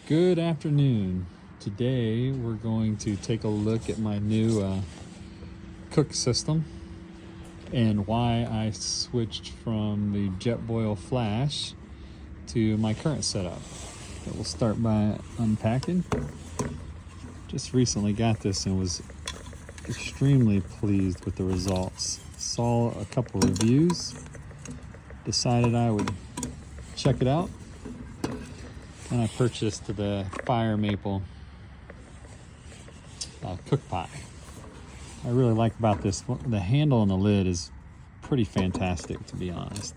Good afternoon. Today we're going to take a look at my new cook system and why I switched from the Jetboil Flash to my current setup. But we'll start by unpacking. Just recently got this and was extremely pleased with the results. Saw a couple reviews, decided I would check it out, and I purchased the Fire Maple cook pot. I really like about this, the handle on the lid is pretty fantastic, to be honest.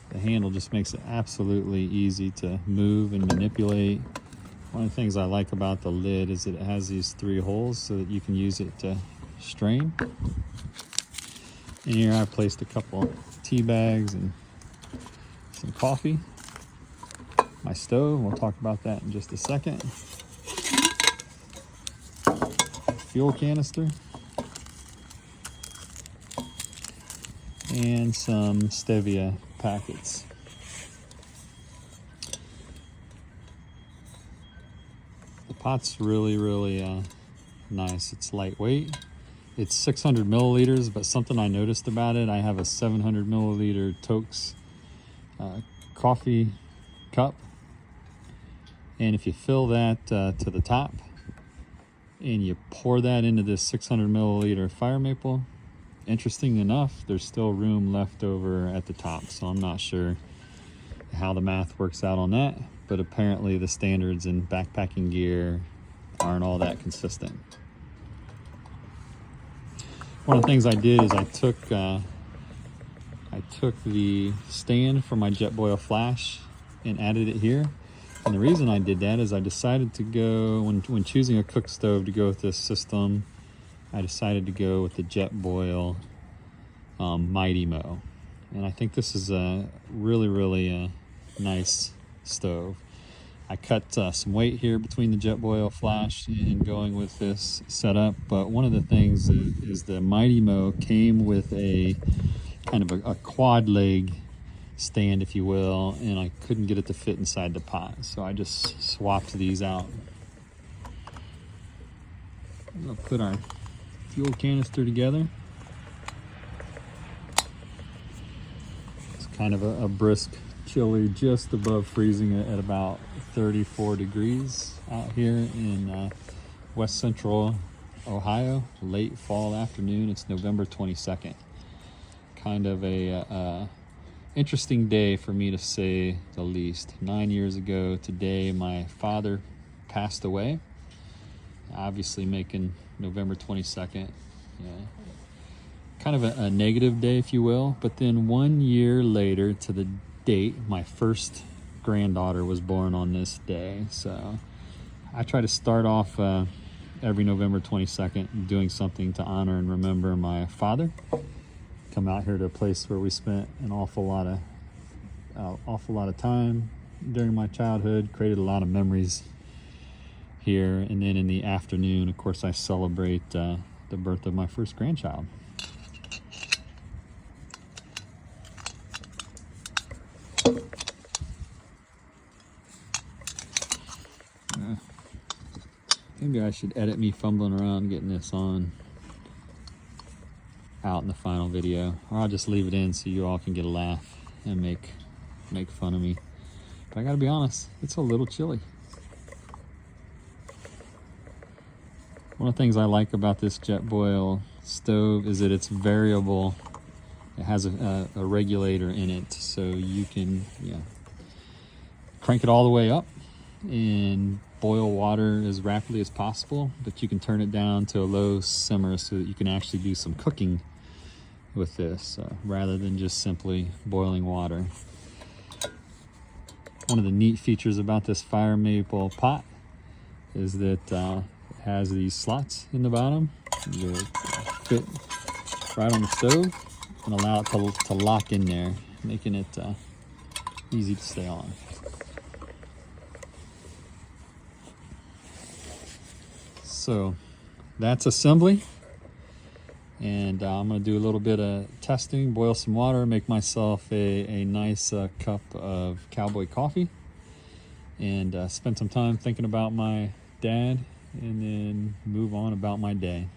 The handle just makes it absolutely easy to move and manipulate. One of the things I like about the lid is that it has these 3 holes so that you can use it to strain. And here I've placed a couple tea bags and some coffee. My stove, we'll talk about that in just a second. Fuel canister. And some stevia packets. The pot's really nice. It's lightweight. It's 600 milliliters, but something I noticed about it, I have a 700 milliliter Tokes coffee cup. And if you fill that to the top and you pour that into this 600 milliliter Fire Maple, interesting enough, there's still room left over at the top. So I'm not sure how the math works out on that, but apparently the standards in backpacking gear aren't all that consistent. One of the things I did is I took the stand from my Jetboil Flash and added it here. And the reason I did that is I decided to go, when choosing a cook stove to go with this system, I decided to go with the Jetboil Mighty Mo. And I think this is a really nice stove. I cut some weight here between the Jetboil Flash and going with this setup, but one of the things is the Mighty Mo came with a kind of a quad leg stand, if you will, and I couldn't get it to fit inside the pot, so I just swapped these out. We'll put our fuel canister together. It's kind of a brisk chilly, just above freezing at about 34 degrees out here in west central Ohio. Late fall afternoon. It's November 22nd. Kind of a interesting day for me, to say the least. 9 years ago today, my father passed away. Obviously making November 22nd kind of a negative day, if you will. But then 1 year later to the date, my first granddaughter was born on this day. So I try to start off every November 22nd doing something to honor and remember my father. Come out here to a place where we spent an awful lot of time during my childhood, created a lot of memories here. And then in the afternoon, of course, I celebrate the birth of my first grandchild. Maybe I should edit me fumbling around getting this on out in the final video, or I'll just leave it in so you all can get a laugh and make fun of me. But I gotta be honest, it's a little chilly. One of the things I like about this Jetboil stove is that it's variable. It has a regulator in it, so you can crank it all the way up and boil water as rapidly as possible, but you can turn it down to a low simmer so that you can actually do some cooking with this rather than just simply boiling water. One of the neat features about this Fire Maple pot is that it has these slots in the bottom that fit right on the stove and allow it to lock in there, making it easy to stay on. So that's assembly, and I'm going to do a little bit of testing, boil some water, make myself a nice cup of cowboy coffee, and spend some time thinking about my dad, and then move on about my day.